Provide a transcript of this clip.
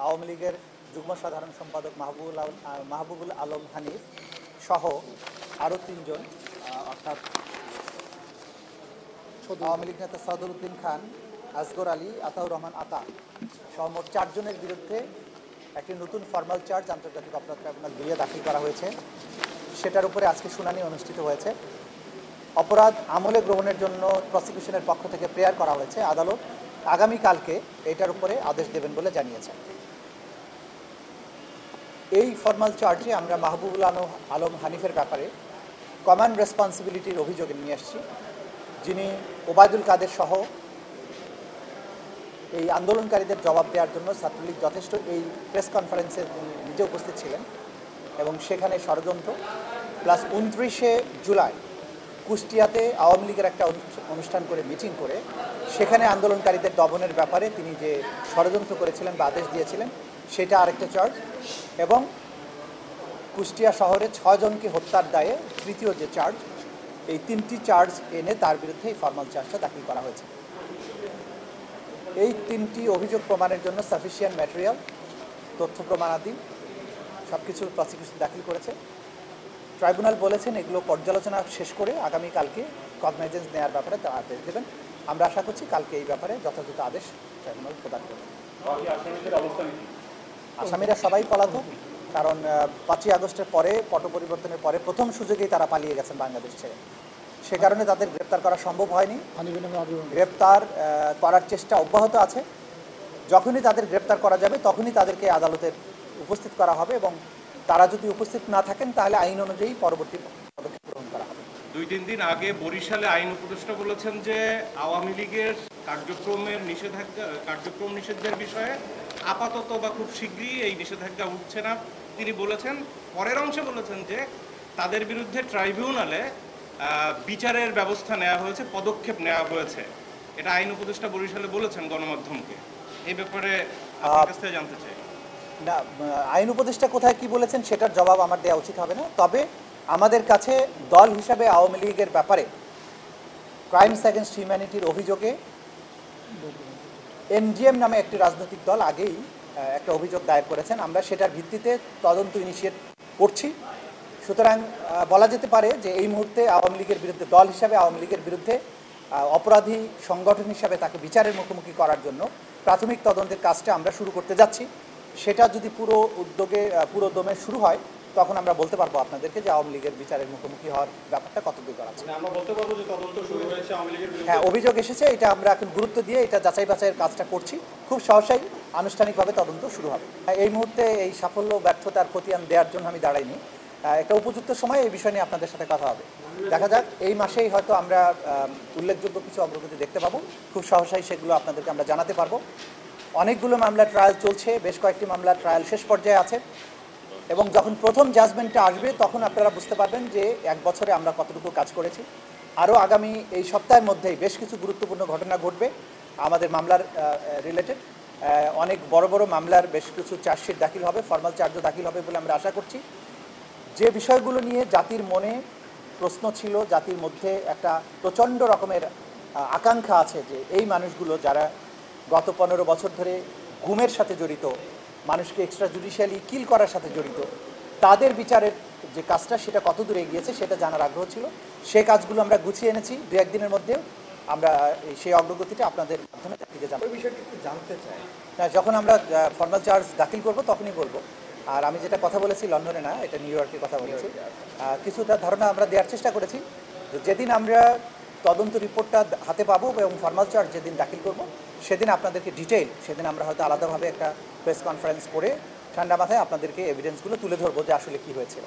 আওয়ামী লীগের যুগ্ম সাধারণ সম্পাদক মাহবুবুল আলম হানিফ সহ আরও 3 জন অর্থাৎ আওয়ামী লীগ নেতা সদরউদ্দিন খান, আসগর আলী, আতাউর রহমান আতা সহ মোট 4 জনের বিরুদ্ধে একটি নতুন ফর্মাল চার্জ আন্তর্জাতিক অপরাধ ট্রাইব্যুনাল 2 দাখিল করা হয়েছে। সেটার উপরে আজকে শুনানি অনুষ্ঠিত হয়েছে। অপরাধ আমলে গ্রহণের জন্য প্রসিকিউশনের পক্ষ থেকে প্রেয়ার করা হয়েছে। আদালত আগামীকালকে এটার উপরে আদেশ দেবেন বলে জানিয়েছে। এই ফর্মাল চার্জে আমরা মাহবুবুল আলম হানিফের ব্যাপারে কমান্ড রেসপন্সিবিলিটির অভিযোগে নিয়ে আসছি, যিনি ওবায়দুল কাদের সহ এই আন্দোলনকারীদের জবাব দেওয়ার জন্য ছাত্রলীগ যথেষ্ট এই প্রেস কনফারেন্সে নিজে উপস্থিত ছিলেন এবং সেখানে ষড়যন্ত্র প্লাস 29শে জুলাই কুষ্টিয়াতে আওয়ামী লীগের একটা অনুষ্ঠান করে মিটিং করে সেখানে আন্দোলনকারীদের দমনের ব্যাপারে তিনি যে ষড়যন্ত্র করেছিলেন বা আদেশ দিয়েছিলেন সেটা আরেকটা চার্জ, এবং কুষ্টিয়া শহরে 6 জনকে হত্যার দায়ে তৃতীয় যে চার্জ, এই 3টি চার্জ এনে তার বিরুদ্ধে এই ফর্মাল চার্জটা দাখিল করা হয়েছে। এই 3টি অভিযোগ প্রমাণের জন্য সাফিসিয়েন্ট ম্যাটেরিয়াল, তথ্য প্রমাণাদি সব কিছু প্রসিকিউশন দাখিল করেছে। ট্রাইব্যুনাল বলেছেন এগুলো পর্যালোচনা শেষ করে আগামীকালকে কগনাইজেন্স নেওয়ার ব্যাপারে তারা আদেশ দেবেন। আমরা আশা করছি কালকে এই ব্যাপারে যথাযথ আদেশ ট্রাইব্যুনাল প্রদান করবে। আসামিরা সবাই পলাতক, কারণ 5ই আগস্টের পরে পট পরিবর্তনের পরে প্রথম সুযোগেই তারা পালিয়ে গেছেন বাংলাদেশ ছেড়ে। সে কারণে তাদের গ্রেপ্তার করা সম্ভব হয়নি। গ্রেপ্তার করার চেষ্টা অব্যাহত আছে। যখনই তাদের গ্রেপ্তার করা যাবে তখনই তাদেরকে আদালতে উপস্থিত করা হবে, এবং তারা যদি উপস্থিত না থাকেন তাহলে আইন অনুযায়ী পরবর্তী পদক্ষেপ গ্রহণ করা হবে। 2-3 দিন আগে বরিশালে আইন উপদেষ্টা বলেছেন যে আওয়ামী লীগের কার্যক্রম নিষেধের বিষয়ে আপাতত বা খুব শীঘ্রই এই নিষেধাজ্ঞা উঠছে না। তিনি বলেছেন, পরের অংশে বলেছেন যে তাদের বিরুদ্ধে ট্রাইব্যুনালে বিচারের ব্যবস্থা নেওয়া হয়েছে, পদক্ষেপ নেওয়া হয়েছে। এটা আইন উপদেষ্টা বরিশালে বলেছেন গণমাধ্যমকে। এই ব্যাপারে আপনার কাছ থেকে জানতে চাই। না, আইন উপদেষ্টা কোথায় কি বলেছেন সেটার জবাব আমার দেওয়া উচিত হবে না। তবে আমাদের কাছে দল হিসাবে আওয়ামী লীগের ব্যাপারে ক্রাইমস অ্যাগেনস্ট হিউম্যানিটির অভিযোগে এনজিএম নামে একটি রাজনৈতিক দল আগেই একটা অভিযোগ দায়ের করেছেন। আমরা সেটার ভিত্তিতে তদন্ত ইনিশিয়েট করছি। সুতরাং বলা যেতে পারে যে এই মুহূর্তে আওয়ামী লীগের বিরুদ্ধে, দল হিসাবে আওয়ামী লীগের বিরুদ্ধে অপরাধী সংগঠন হিসাবে তাকে বিচারের মুখোমুখি করার জন্য প্রাথমিক তদন্তের কাজটা আমরা শুরু করতে যাচ্ছি। সেটা যদি পুরো দমে শুরু হয় তখন আমরা বলতে পারবো আপনাদেরকে যে আওয়ামী লীগের বিচারের মুখোমুখি হওয়ার ব্যাপারটা কতদূর আছে। হ্যাঁ, অভিযোগ এসেছে, এটা আমরা এখন গুরুত্ব দিয়ে এটা যাচাই বাছাইয়ের কাজটা করছি। খুব সহসাই আনুষ্ঠানিকভাবে তদন্ত শুরু হবে। এই মুহূর্তে এই সাফল্য ব্যর্থতার খতিয়ান দেওয়ার জন্য আমি দাঁড়াইনি। একটা উপযুক্ত সময় এই বিষয় নিয়ে আপনাদের সাথে কথা হবে। দেখা যাক, এই মাসেই হয়তো আমরা উল্লেখযোগ্য কিছু অগ্রগতি দেখতে পাবো। খুব সহসাই সেগুলো আপনাদেরকে আমরা জানাতে পারবো। অনেকগুলো মামলার ট্রায়াল চলছে, বেশ কয়েকটি মামলার ট্রায়াল শেষ পর্যায়ে আছে, এবং যখন প্রথম জাজমেন্টটা আসবে তখন আপনারা বুঝতে পারবেন যে 1 বছরে আমরা কতটুকু কাজ করেছি। আরও আগামী এই সপ্তাহের মধ্যেই বেশ কিছু গুরুত্বপূর্ণ ঘটনা ঘটবে আমাদের মামলার রিলেটেড। অনেক বড় বড় মামলার বেশ কিছু চার্জশিট দাখিল হবে, ফর্মাল চার্জও দাখিল হবে বলে আমরা আশা করছি। যে বিষয়গুলো নিয়ে জাতির মনে প্রশ্ন ছিল, জাতির মধ্যে একটা প্রচণ্ড রকমের আকাঙ্ক্ষা আছে যে এই মানুষগুলো যারা গত 15 বছর ধরে গুমের সাথে জড়িত, মানুষকে এক্সট্রা জুডিশিয়ালি কিল করার সাথে জড়িত, তাদের বিচারের যে কাজটা সেটা কত দূর এগিয়েছে সেটা জানার আগ্রহ ছিল। সেই কাজগুলো আমরা গুছিয়ে এনেছি। 2-1 দিনের মধ্যে আমরা সেই অগ্রগতিটা আপনাদের মাধ্যমে থেকে জানতে চাই। যখন আমরা ফর্মাল চার্জ দাখিল করব তখনই বলবো। আর আমি যেটা কথা বলেছি লন্ডনে না, এটা নিউ ইয়র্কের কথা বলেছি। কিছুটা ধারণা আমরা দেওয়ার চেষ্টা করেছি। যেদিন আমরা তদন্ত রিপোর্টটা হাতে পাবো এবং ফর্মাল চার্জ যেদিন দাখিল করব সেদিন আপনাদেরকে ডিটেইল, সেদিন আমরা হয়তো আলাদাভাবে একটা প্রেস কনফারেন্স করে ঠান্ডা মাথায় আপনাদেরকে এভিডেন্সগুলো তুলে ধরবো যে আসলে কী হয়েছিল।